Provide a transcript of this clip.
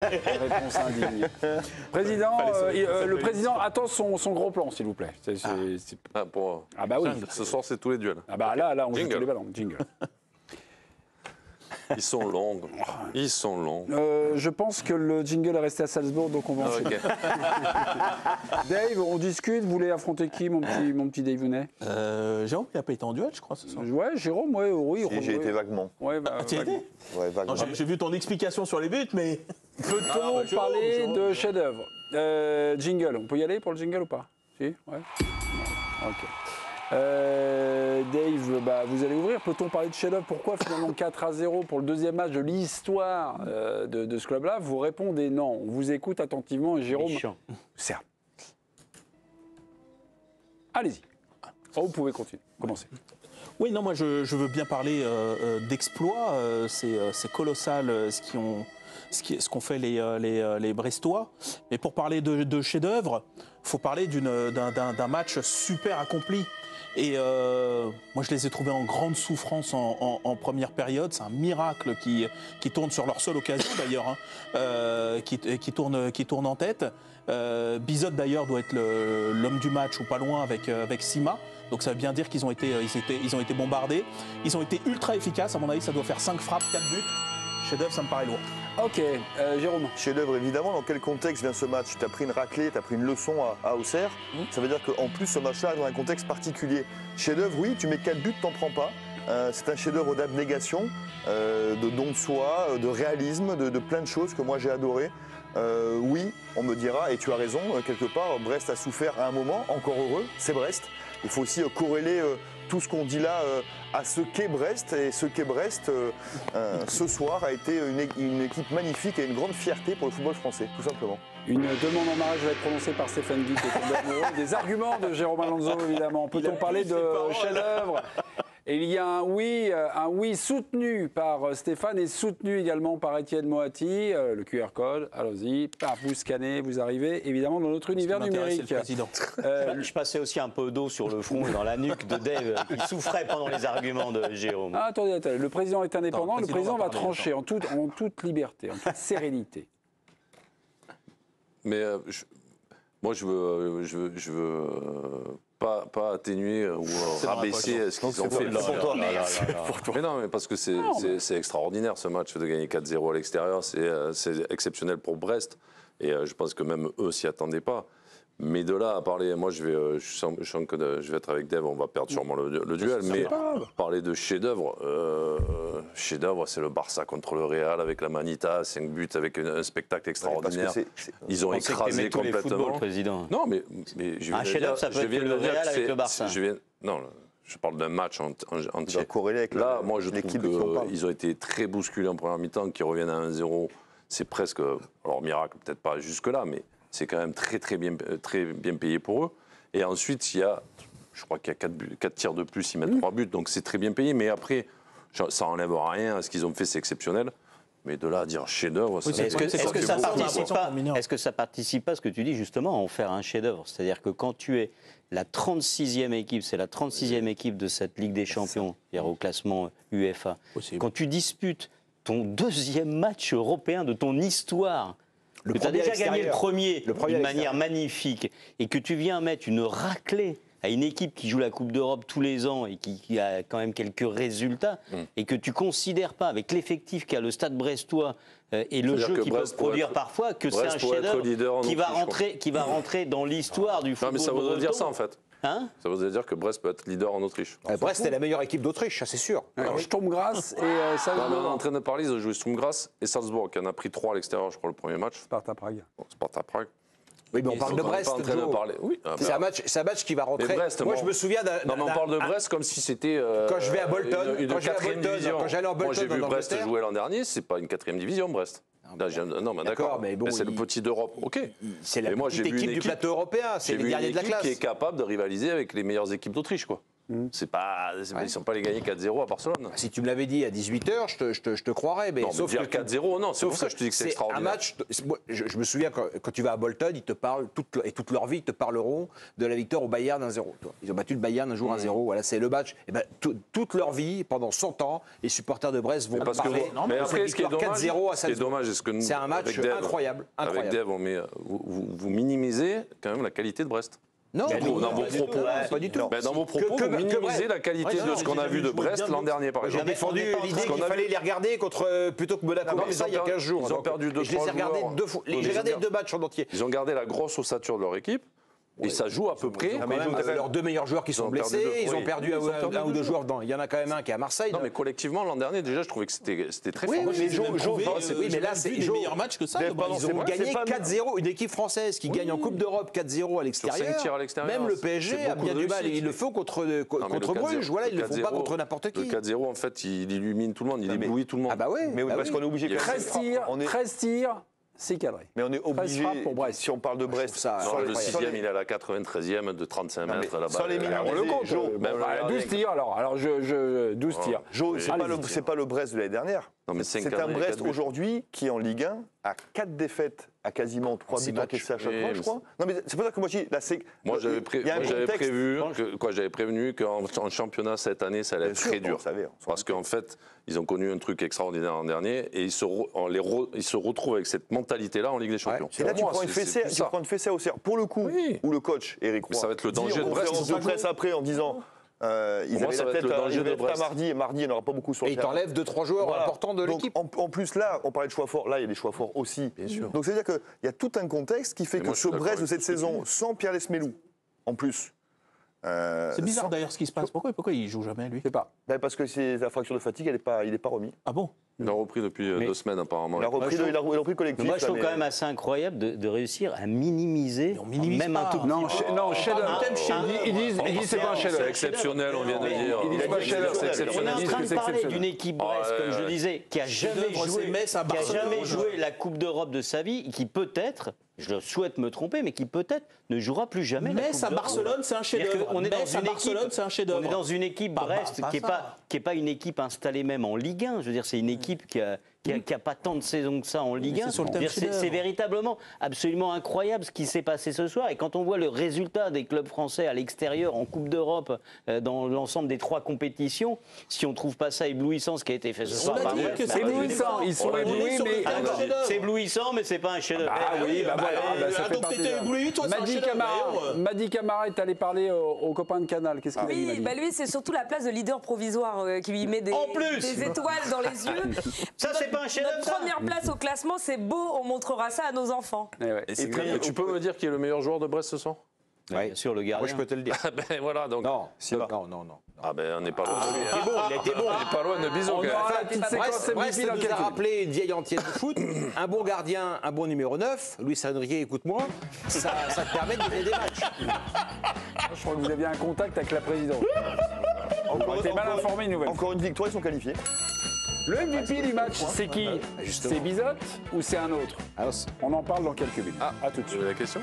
Réponse indigne. Président, le président attend son gros plan, s'il vous plaît. Ah bah oui. Ce soir, c'est tous les duels. Ah bah là, on joue Jingle. tous les ballons. Jingle. Ils sont longs. Ils sont longs. Je pense que le jingle est resté à Salzbourg, donc on va enchaîner. Ok. Dave, on discute. Vous voulez affronter qui, mon petit Dave Vounet? Jérôme, il n'a pas été en duel, je crois, ce soir. Ouais, Jérôme, ouais, oui. Si, j'ai été vaguement. Ouais, bah, Tu y étais? Ouais, vaguement. J'ai vu ton explication sur les buts, mais... Peut-on parler de chef-d'œuvre? Jingle, on peut y aller pour le jingle ou pas? Si? Ouais. Ok. Dave, vous allez ouvrir. Peut-on parler de chef-d'œuvre? Pourquoi finalement 4-0 pour le deuxième match de l'histoire de ce club-là? Vous répondez non. On vous écoute attentivement et Jérôme. Certes. Allez-y. Oh, vous pouvez continuer. Commencez. Oui, non, moi je veux bien parler d'exploits. C'est colossal ce qu'ont fait les Brestois. Mais pour parler de chef-d'œuvre, il faut parler d'un match super accompli. Et moi, je les ai trouvés en grande souffrance en première période. C'est un miracle qui tourne sur leur seule occasion, d'ailleurs, hein, qui tourne en tête. Bizot, d'ailleurs, doit être l'homme du match ou pas loin avec Sima. Donc ça veut bien dire qu'ils ont été bombardés. Ils ont été ultra efficaces. À mon avis, ça doit faire 5 frappes, 4 buts. Chef-d'œuvre, ça me paraît lourd. Ok, Jérôme. Chef-d'œuvre, évidemment. Dans quel contexte vient ce match? Tu as pris une raclée, tu as pris une leçon à Auxerre. Ça veut dire qu'en plus, ce match-là est dans un contexte particulier. Chef-d'œuvre, oui, tu mets 4 buts, t'en prends pas. C'est un chef-d'œuvre d'abnégation, de don de soi, de réalisme, de plein de choses que moi j'ai adoré. Oui, on me dira, et tu as raison, quelque part, Brest a souffert à un moment, encore heureux, c'est Brest. Il faut aussi corréler tout ce qu'on dit là à ce qu'est Brest. Et ce qu'est Brest, ce soir, a été une équipe magnifique et une grande fierté pour le football français, tout simplement. Une demande en mariage va être prononcée par Stéphane Guy, qui est tombé amoureux. Des arguments de Jérôme Alonso, évidemment. Peut-on parler de chef-d'œuvre? Et il y a un oui soutenu par Stéphane et soutenu également par Étienne Moati. Le QR code, allons-y, vous scannez, vous arrivez évidemment dans notre univers numérique. Je passais aussi un peu d'eau sur le front et dans la nuque de Dave, qui souffrait pendant les arguments de Jérôme. Ah, attendez, le président est indépendant, Attends, le président va parler, trancher en toute liberté, en toute sérénité. Mais moi, je veux pas atténuer ou rabaisser ce qu'ils ont fait. Mais non, mais parce que c'est extraordinaire ce match de gagner 4-0 à l'extérieur. C'est exceptionnel pour Brest. Et je pense que même eux s'y attendaient pas. Mais de là à parler, moi je sens que je vais être avec Dave, on va perdre sûrement le duel. Mais parler de chef-d'œuvre, c'est le Barça contre le Real avec la Manita, 5 buts avec un spectacle extraordinaire. Ils ont écrasé complètement. Président. Non, mais un chef-d'œuvre, ça peut être le Real avec le Barça. Non, je parle d'un match entier. Avec là, moi je trouve qu'ils ont été très bousculés en première mi-temps, qu'ils reviennent à 1-0. C'est presque, alors miracle, peut-être pas jusque-là, mais c'est quand même très bien payé pour eux. Et ensuite, je crois qu'il y a 4 tirs de plus, ils mettent 3 buts, donc c'est très bien payé. Mais après, ça n'enlève rien. Ce qu'ils ont fait, c'est exceptionnel. Mais de là à dire chef-d'œuvre, est-ce que ça participe pas, ce que tu dis justement, à en faire un chef-d'œuvre? C'est-à-dire que quand tu es la 36e équipe, c'est la 36e équipe de cette Ligue des Champions, au classement UEFA, quand tu disputes ton deuxième match européen de ton histoire, que tu as déjà gagné le premier d'une manière magnifique, et que tu viens mettre une raclée à une équipe qui joue la Coupe d'Europe tous les ans et qui a quand même quelques résultats, et que tu ne considères pas, avec l'effectif qu'a le Stade brestois et le jeu qu'ils peuvent produire parfois, que c'est un chef-d'œuvre qui va rentrer dans l'histoire du football. Non, mais ça voudrait dire ça en fait. Hein? Ça voudrait dire que Brest peut être leader en Autriche. Brest est la meilleure équipe d'Autriche, ça c'est sûr. Alors, Sturm-Graz et Salzbourg. On est en train de parler, ils ont joué Sturm-Graz et Salzbourg, qui en a pris 3 à l'extérieur, je crois, le premier match. Sparta-Prague. Sparta-Prague. Oui, mais on parle de Brest. Oui, c'est un match qui va rentrer. Brest, moi, je me souviens d'un. Non, mais on parle de Brest comme si c'était. Quand je vais à Bolton, quand j'allais en Bolton. Moi, j'ai vu Brest jouer l'an dernier, c'est pas une 4e division, Brest. Non, mais d'accord, mais bon, c'est le petit d'Europe, ok. C'est la petite équipe du plateau européen, c'est les derniers de la classe. Qui est capable de rivaliser avec les meilleures équipes d'Autriche, quoi. Ils sont pas allés gagner 4-0 à Barcelone. Si tu me l'avais dit à 18h, je te croirais. Mais Non, sauf mais dire que 4-0, non, c'est pour ça que je te dis que c'est extraordinaire. Un match, je me souviens quand tu vas à Bolton, ils te parlent, toute leur vie, ils te parleront de la victoire au Bayern 1-0. Ils ont battu le Bayern un jour 1-0, voilà, c'est le match. Et ben, toute leur vie, pendant 100 ans, les supporters de Brest vont parler. Mais après, ce qui est dommage, 4-0 à c'est un match incroyable. Avec Dave, vous minimisez quand même la qualité de Brest. Non, dans vos propos, pas du tout. Dans vos propos, vous minimisez la qualité de ce qu'on a vu de Brest l'an dernier, par J'ai exemple. défendu l'idée qu'il fallait les regarder plutôt que Monaco. Non, mais ça, il y a 15 jours. Ils ont perdu 2-3 joueurs. Je les ai regardés 2 fois. J'ai regardé 2 matchs en entier. Ils ont gardé la grosse ossature de leur équipe. Et ça joue à peu près. Leurs 2 meilleurs joueurs qui sont blessés, ils ont perdu un ou 2 joueurs. Il y en a quand même un qui est à Marseille. Non, mais collectivement, l'an dernier, déjà, je trouvais que c'était très fort. Oui, mais là, c'est des meilleurs matchs que ça. Ils ont gagné 4-0. Une équipe française qui gagne en Coupe d'Europe 4-0 à l'extérieur. Même le PSG a bien du mal. Ils le font contre Bruges. Voilà, ils ne le font pas contre n'importe qui. Le 4-0, en fait, il illumine tout le monde, il éblouit tout le monde. Ah bah oui. Mais parce qu'on est obligé. 13 tirs. C'est cadré. Mais on est obligé, pour Brest. si on parle de Brest, le 6e, il est à la 93e de 35 mètres là-bas. Sans les minimiser, on le compte. 12 tirs alors. Alors 12 tirs. C'est pas le Brest de l'année dernière. C'est un Brest aujourd'hui qui est en Ligue 1 à 4 défaites, à quasiment 3 buts encaissés à chaque fois, je crois. Non mais c'est pour ça que moi je dis là c'est. Moi j'avais prévenu qu'en championnat cette année ça allait être très dur. Parce qu'en fait ils ont connu un truc extraordinaire l'an dernier et ils se retrouvent avec cette mentalité-là en Ligue des Champions. Et là tu prends une fessée au cerf. Pour le coup, où le coach Éric Roy. Ça va être le danger de Brest. De presse après en disant. Ils avaient la tête à mardi, et mardi, il n'y en aura pas beaucoup sur le terrain. Et ils t'enlèvent 2-3 joueurs importants de l'équipe. En plus, là, on parlait de choix forts. Là, il y a des choix forts aussi. Bien sûr. Donc, c'est-à-dire qu'il y a tout un contexte qui fait que ce Brest de cette saison, sans Pierre Lesmelou, en plus. C'est bizarre d'ailleurs ce qui se passe. Pourquoi il joue jamais, lui? Je sais pas. Parce que la fracture de fatigue, il n'est pas remis. Ah bon? Il a repris depuis 2 semaines apparemment. Il a repris collectif. Moi, je trouve quand même assez incroyable de réussir à minimiser même un tout petit peu. Non, chef-d'œuvre. Ils disent c'est pas un chef-d'œuvre. C'est exceptionnel, on vient de dire. Ils disent pas chef-d'œuvre, c'est On est exceptionnel. en train de parler d'une équipe Brest, comme je le disais, qui a jamais joué la Coupe d'Europe de sa vie, et qui peut-être, je souhaite me tromper, mais qui peut-être ne jouera plus jamais la Coupe Metz à Barcelone, c'est un chef-d'œuvre. On est dans une équipe Brest qui n'est pas une équipe installée même en Ligue 1. Je veux dire, c'est une équipe qui a pas tant de saisons que ça en Ligue 1. C'est véritablement absolument incroyable ce qui s'est passé ce soir. Et quand on voit le résultat des clubs français à l'extérieur en Coupe d'Europe, dans l'ensemble des 3 compétitions, si on ne trouve pas ça éblouissant ce qui a été fait ce soir. C'est éblouissant. Ils sont éblouis, mais c'est éblouissant, mais c'est pas un chef-d'œuvre. Ah oui, donc t'étais ébloui, toi, Madi Camara est allé parler aux copains de Canal. Qu'est-ce qu'il a dit? Oui, lui, c'est surtout la place de leader provisoire qui lui met des étoiles dans les yeux. Ça, c'est pas un chef-d'œuvre. Notre première place au classement, c'est beau, on montrera ça à nos enfants. Et tu peux me dire qui est le meilleur joueur de Brest ce soir? Bien sûr, le gardien. Moi, je peux te le dire. Ben voilà, donc. Non. Ah ben on n'est pas loin. Il était bon. On n'est pas loin de Bisou. Brest nous a rappelé une vieille entière de foot. Un bon gardien, un bon numéro 9. Luis Enrique, écoute-moi. Ça te permet de gagner des matchs. Je crois que vous aviez un contact avec la présidente. On était mal informés, une nouvelle. Encore une victoire, ils sont qualifiés. Le MVP du match, c'est qui? C'est Bizotte ou c'est un autre? On en parle dans quelques minutes. À tout de suite. La question